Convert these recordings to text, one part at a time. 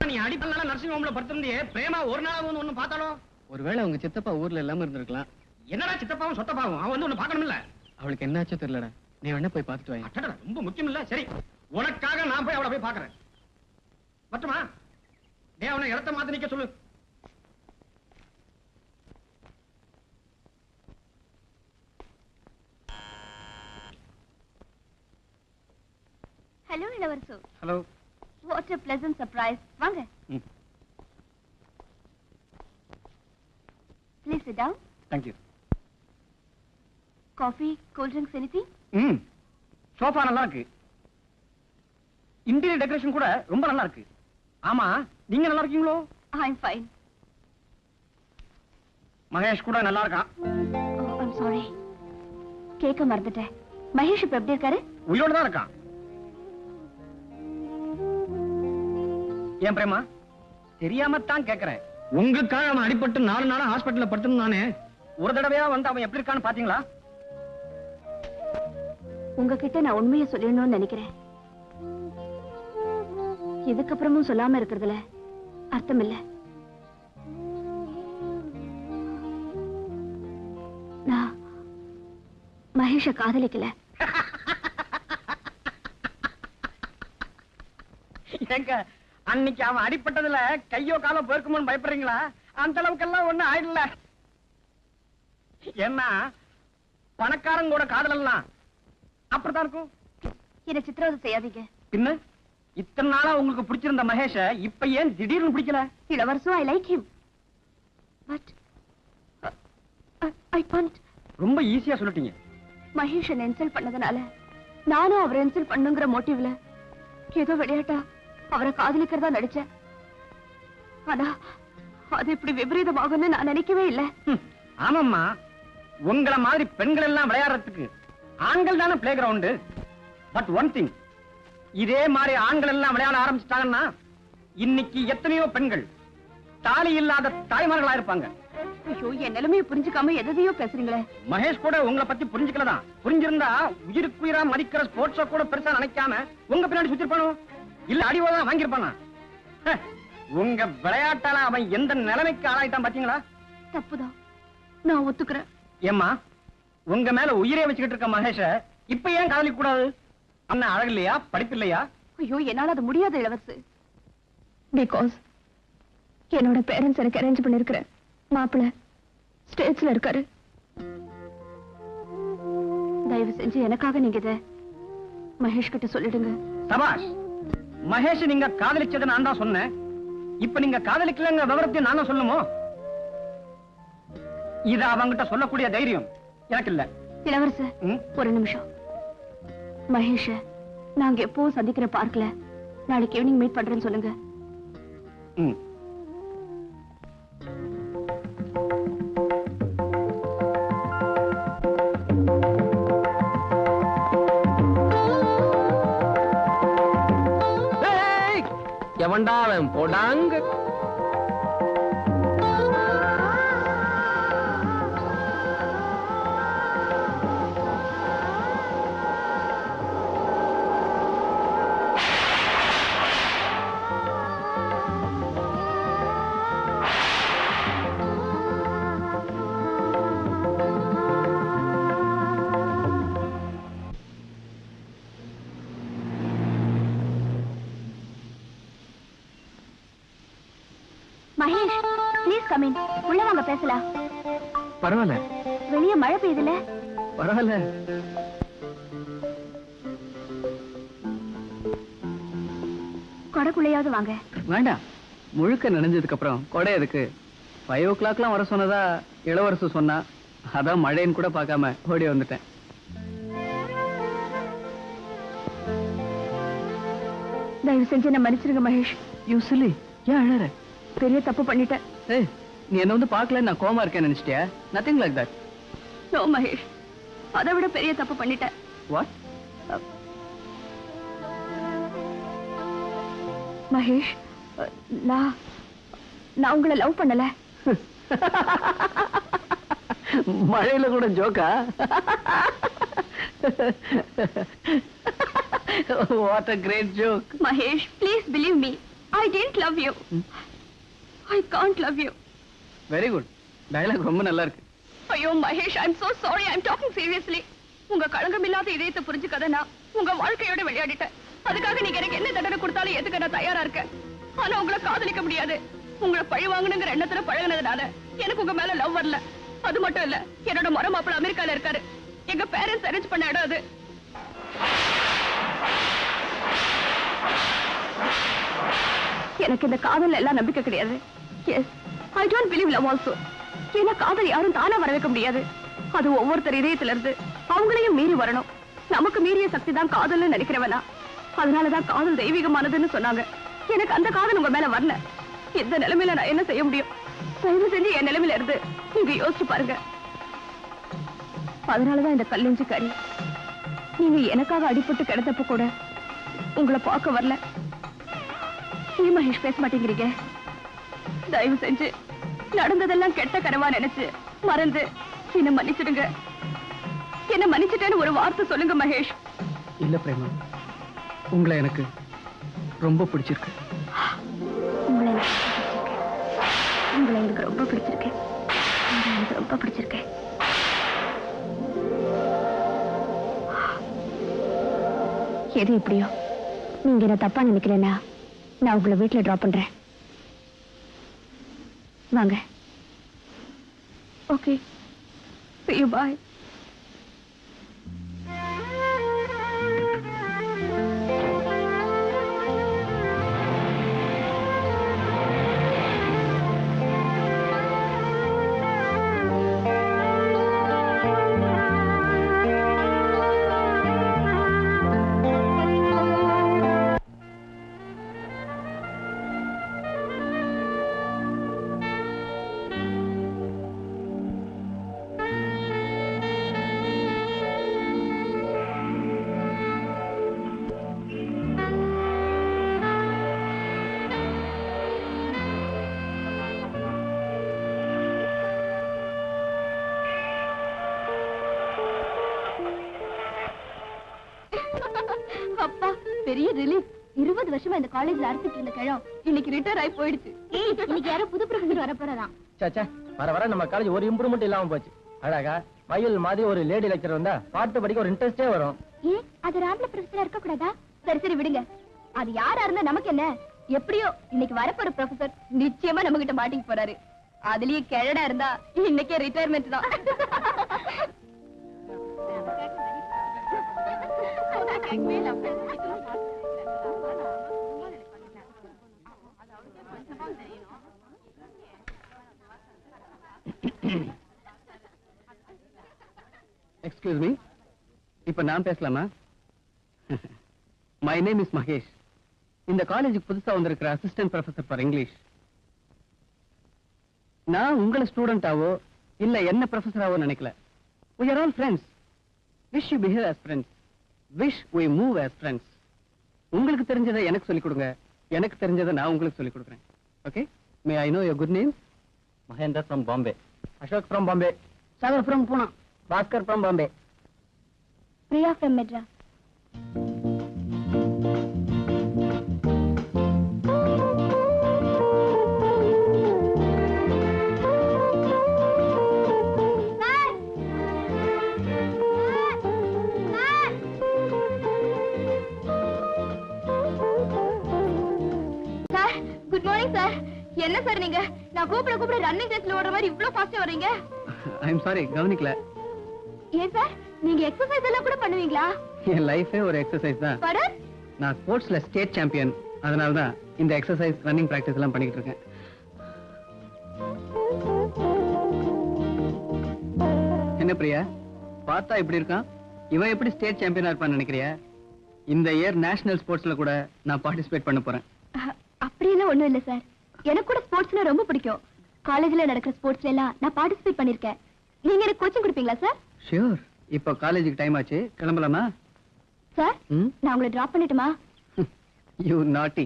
நீ அடிப்பனால நர்சிங் ஹோம்ல படுத்திருந்தியே பிரேமா ஒரு நாள் வந்து ஒண்ணு பார்த்தாலும் ஒருவேளை உங்க சித்தப்பா ஊர்ல இல்லாம இருந்திருக்கலாம். என்னடா சித்தப்பாவும் சொத்தப்பாவும் அவன் வந்து ஒண்ணு பார்க்கணும்ல. அவளுக்கு என்னாச்சோ தெரியலடா. நீ வேணா போய் பார்த்துட்டு வாங்க. அடடா ரொம்ப முக்கியம் இல்ல. சரி உனக்காக நான் போய் அவளை போய் பார்க்கறேன். மட்டுமா டேய் அவனை இடத்த மாத்தி நிக்க சொல்லு. Hello, Ilavarasu. Hello. What a pleasant surprise. வாங்க. Please sit down. Thank you. Coffee, cold drinks, anything? Sofa நல்லா இருக்கு. இன்டீரியர் டெக்கரேஷன் கூட ரொம்ப நல்லா இருக்கு. ஆமா நீங்க நல்லா இருக்கீங்களோ? I'm fine. மகேஷ் கூட நல்லா இருக்கான். Oh, I'm sorry. கேக்க மறந்துட்டேன். மகேஷ் இப்ப எப்படி இருக்காரு? உயிரோட தான் இருக்கான். ஏன் பிரேமா தெரியாம தான் கேக்குறேன். உங்களுக்காக அவன் அடிபட்டு 4 நாளா ஹாஸ்பிடல்ல படுத்திருந்தானே, ஒரு தடவையா வந்து அவன் எப்படி இருக்கான்னு பாத்தீங்களா? உங்ககிட்ட நான் உண்மையை சொல்லணும்னு நினைக்கிறேன். இதுக்கப்புறமும் சொல்லாம இருக்கிறதுல அர்த்தம் இல்ல. நான் மகேஷ காதலிக்கல. ஏங்க அன்னைக்கு அவன் அடிப்பட்டதுல கையோ காலோ போயிருக்குமோன்னு பயப்படுறீங்களா? அந்த அளவுக்கு எல்லாம் ஒண்ணு ஆயிடல. ஏன்னா பணக்காரங்களோட காதலெல்லாம் அப்படித்தான் இருக்கும். என்ன சித்திரவதை செய்யாதீங்க. பின்ன இத்தனை நாளா உங்களுக்கு பிடிச்சிருந்த மகேஷ இப்ப ஏன் திடீர்னு பிடிக்கல? இளவரசு, I like him. But I can't. ரொம்ப ஈஸியா சொல்லிட்டீங்க. மகேஷ் என்ன இன்சல்ட் பண்ணதுனால நானும் அவரை இன்சல்ட் பண்ணுங்கிற மோட்டிவ்ல ஏதோ விளையாட்டா அவரை காதலிக்கிறதா நடிச்சேன். ஆனா அது இப்படி விபரீதமாகும்னு நான் நினைக்கவே இல்லை. ஆமாம்மா, உங்களை மாதிரி பெண்கள் எல்லாம் விளையாடுறதுக்கு ஆண்கள் தானே play ground. But one thing, இதே மாதிரி ஆண்கள் எல்லாம் விளையாட ஆரம்பிச்சிட்டாங்கன்னா இன்னைக்கு எத்தனையோ பெண்கள் தாலி இல்லாத தாய்மார்களா இருப்பாங்க. ஐயோ, என் நிலைமையை புரிஞ்சுக்காம எதையோ பேசுறீங்களே. மகேஷ் கூட உங்களை பத்தி புரிஞ்சுக்கலதான். புரிஞ்சிருந்தா உயிருக்குயிரா மதிக்கிற ஸ்போர்ட்ஸ கூட பெருசா நினைக்காம உங்க பின்னாடி சுத்திருப்பானோ, இல்ல அடிவோதான் வாங்கிருப்பானா? உங்க விளையாட்டால அவன் எந்த நிலைமைக்கு ஆளாயிட்டான் பாத்தீங்களா? தப்புதான், நான் ஒத்துக்கிறேன். ஏம்மா, உங்க மேல உயிரே வச்சுக்கிட்டு இருக்க மகேஷ இப்ப ஏன் காதலிக்க கூடாது? அண்ணா அழகு இல்லையா, படிப்பு இல்லையா? ஐயோ, என்னால அது முடியாது இளவரசு. பிகாஸ் என்னோட பேரண்ட்ஸ் எனக்கு அரேஞ்ச் பண்ணிருக்கிற மாப்பிள்ள ஸ்டேட்ஸ்ல இருக்காரு. தயவு செஞ்சு எனக்காக நீங்க இத மகேஷ் கிட்ட சொல்லிடுங்க. சபாஷ், மகேஷ் நீங்க காதலிச்சதை நான் தான் சொன்னேன். இப்ப நீங்க காதலிக்கலங்க விவரத்தை நான் தான் சொல்லணுமோ? இத அவங்கிட்ட சொல்லக்கூடிய தைரியம் எனக்கு இல்ல. இளவரசு, ஒரு நிமிஷம். மகேஷ நாங்க எப்பவும் சந்திக்கிற பார்க்கல நாளைக்கு ஈவினிங் மீட் பண்றேன்னு சொல்லுங்க. எவன்டா அவன் போடாங்க? Mahesh, please come in. உள்ள வாங்க, பேசலாம். பரவாயில்ல. வெளிய மழை பெய்யுதுல? பரவாயில்ல. கொடைக்குள்ளையாவது வாங்க. வேண்டாம், முழுக்க நினைஞ்சதுக்கு அப்புறம் கொடை எதுக்கு? 5 o'clockலாம் வர சொன்னதா இளவரசு சொன்னா, அதான் மழைன்னு கூட பார்க்காம ஓடி வந்துட்டேன். தயவு செஞ்சு என்ன மன்னிச்சிருங்க மகேஷ். யூ சில்லி, ஏன் அழற? பெரிய தப்பு பண்ணிட்டேன். ஏய், நீ என்ன வந்து பார்க்கல நான் கோமா இருக்கேன்னு நினைச்சிட்டியா? Nothing like that. No Mahesh, அதை விட பெரிய தப்பு பண்ணிட்டேன். வாட்? மகேஷ், நான் உங்களை லவ் பண்ணல. மழையில கூட ஜோக்கா? What a great joke. Mahesh, please believe me. I didn't love you. I can't love you. Very good, dialogue ரொம்ப நல்லா இருக்கு. ஐயோ Mahesh, I'm so sorry. I'm talking seriously. உங்க களங்கமில்லாத இதயத்தை புரிஞ்சுக்கதனா உங்க வாழ்க்கையோட விளையாடிட்டேன். அதுக்காக நீங்க எனக்கு என்ன தண்டனை கொடுத்தாலும் எதுக்கு நான் தயாரா இருக்கேன். ஆனா உங்களை காதலிக்க முடியாது. உங்களை பழி வாங்கணுங்கிற எண்ணத்துல பழகுனதுனால எனக்கு உங்க மேல லவ் வரல. அது மட்டும் இல்ல, என்னோட மர மாப்பிள்ள அமெரிக்கால இருக்காரு. எங்க பேரண்ட்ஸ் அரேஞ்ச் பண்ண இடம் அது. எனக்கு இந்த காதல் எல்லாம் நம்பிக்கை கிடையாது. Yes, I don't believe love also. ஏன்னா காதல் யாரும் தானா வர வைக்க முடியாது. அது ஒவ்வொருத்தர் இதயத்துல இருந்து அவங்களையும் மீறி வரணும். நமக்கு மீறிய சக்தி தான் காதல்னு நினைக்கிறவனா. அதனாலதான் காதல் தெய்வீகமானதுன்னு சொன்னாங்க. எனக்கு அந்த காதல் உங்க மேல வரல. எந்த நிலைமையில நான் என்ன செய்ய முடியும்? தயவு செஞ்சு என் நிலைமையில இருந்து நீங்க யோசிச்சு பாருங்க. அதனாலதான் இந்த கல்லெஞ்சு கறி. நீங்க எனக்காக அடிபட்டு கிடத்தப்ப கூட உங்களை பார்க்க வரல. ஏன் மகேஷ் பேச மாட்டேங்கிறீங்க? தயவு செஞ்சு நடந்ததெல்லாம் கெட்ட கனவா நினைச்சு மறந்து என்ன மன்னிச்சிடுங்க. என்ன மன்னிச்சிட்டேன்னு ஒரு வார்த்தை சொல்லுங்க மகேஷ். இல்ல பிரேமா, உங்களை எனக்கு ரொம்ப பிடிச்சிருக்கு. உங்களை எனக்கு ரொம்ப பிடிச்சிருக்கு. உங்களை எனக்கு ரொம்ப பிடிச்சிருக்கு. எது எப்படியோ நீங்க என்ன தப்பா நினைக்கிறேன்னா நான் உங்களை வீட்டுல டிராப் பண்றேன். வாங்க. Okay, see you, bye. அப்பா, பெரிய ரிலீஃப். 20 வருஷமா இந்த காலேஜ்ல அறுத்துட்டு இருந்த கிழம் இன்னைக்கு ரிட்டையர் ஆகி போயிடுச்சு. இன்னைக்கு யாரோ புது ப்ரொஃபசர் வர போறதாம். சாச்சா, வர நம்ம காலேஜ் ஒரு இம்ப்ரூவ்மெண்ட் இல்லாம போச்சு. அழகா மயில் மாதிரி ஒரு லேடி லெக்சர் வந்தா பாட்டு படிக்க ஒரு இன்ட்ரெஸ்டே வரும். ஏன் அது ராம்ல ப்ரொஃபசரா இருக்க கூடாதா? சரி சரி விடுங்க. அது யாரா இருந்தா நமக்கு என்ன? எப்படியோ இன்னைக்கு வரப்போற ப்ரொஃபசர் நிச்சயமா நம்ம கிட்ட மாட்டிக்க போறாரு. அதுலயே கிழடா இருந்தா இன்னைக்கே ரிட்டையர்மெண்ட் தான். எக்ஸ்கியூஸ் மீ, இப்ப நான் பேசலாமா? My name is Mahesh. இந்த காலேஜுக்கு புதுசா வந்திருக்கிற அசிஸ்டன்ட் ப்ரொஃபசர் ஃபார் இங்கிலீஷ். நான் உங்களை ஸ்டூடெண்டாவோ இல்ல என்ன ப்ரொஃபசராவோ நினைக்கல. We are all friends. Wish you behave as friends. Wish we move as friends. உங்களுக்கு தெரிஞ்சதை எனக்கு சொல்லிக் கொடுங்க, எனக்கு தெரிஞ்சதை நான் உங்களுக்கு சொல்லிக் கொடுக்குறேன். Okay? May I know your good name? Mahendra from Bombay. Ashok from Bombay. Sagar from Pune. Bhaskar from Bombay. Priya from Madras. Good morning sir. என்ன சார் நீங்க நான் கூப்பிட ரன்னிங் ரேஸ்ல ஓடுற மாதிரி இவ்ளோ ஃபாஸ்டா வரீங்க? ஐ எம் சாரி, கவனிக்கல. ஏன் சார், நீங்க எக்ஸர்சைஸ் எல்லாம் கூட பண்ணுவீங்களா? என் லைஃபே ஒரு எக்ஸர்சைஸ் தான். நான் ஸ்போர்ட்ஸ்ல ஸ்டேட் சாம்பியன். அதனால தான் இந்த எக்ஸர்சைஸ் ரன்னிங் பிராக்டிஸ் எல்லாம் பண்ணிட்டு இருக்கேன். என்ன பிரியா, பார்த்தா இப்படி இருக்கான்? இவன் எப்படி ஸ்டேட் சாம்பியனா இருப்பான்னு நினைக்கிறியா? இந்த இயர் நேஷனல் ஸ்போர்ட்ஸ்ல கூட நான் பார்ட்டிசிபேட் பண்ண போறேன். அப்படியெல்லாம் ஒண்ணும் இல்ல சார். எனக்கு கூட ஸ்போர்ட்ஸ்னா ரொம்ப பிடிக்கும். காலேஜ்ல நடக்கிற ஸ்போர்ட்ஸ்ல எல்லாம் நான் பார்ட்டிசிபேட் பண்ணிருக்கேன். நீங்க எனக்கு கோச்சிங் கொடுப்பீங்களா சார்? ஷூர். இப்போ காலேஜுக்கு டைம் ஆச்சு, கிளம்பலாமா? சார், நான் உங்களை டிராப் பண்ணிட்டுமா? யூ நாட்டி.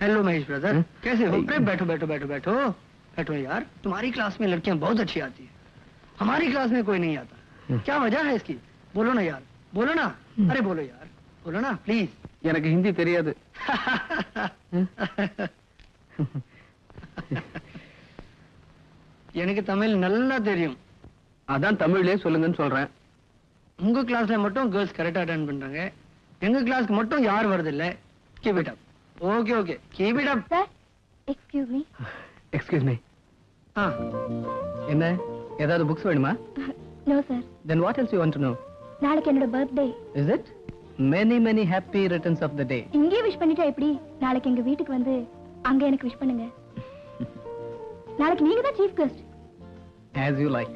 हेलो महेश ब्रदर, कैसे हो? बैठो बैठो बैठो बैठो बैठो यार। तुम्हारी क्लास में लड़कियां बहुत अच्छी आती है, हमारी क्लास में कोई नहीं आता। क्या वजह है इसकी? बोलो ना यार, बोलो ना. अरे बोलो यार, बोलो ना प्लीज. எனக்கு ஹிந்தி தெரியாது. எனக்கு தமிழ் நல்லா தெரியும். அதான் தமிழ்லயே சொல்லுங்கன்னு சொல்றேன். உங்க கிளாஸ்ல மட்டும் கேர்ள்ஸ் கரெக்டா அட்டெண்ட் பண்றாங்க, எங்க கிளாஸ்க்கு மட்டும் யார் வரது இல்ல. Keep it up. Okay okay, keep it up. Sir, excuse me. Excuse me. என்ன ஏதாவது புக்ஸ் வேணுமா? No sir. Then what else you want to know? நாளைக்கு என்னோட birthday. Is it? Many many happy returns of the day. இங்கே wish பண்ணிட்டா எப்படி? நாளைக்கு எங்க வீட்டுக்கு வந்து அங்க எனக்கு விஷ் பண்ணுங்க. நாளைக்கு நீங்க தான் chief guest. As you like.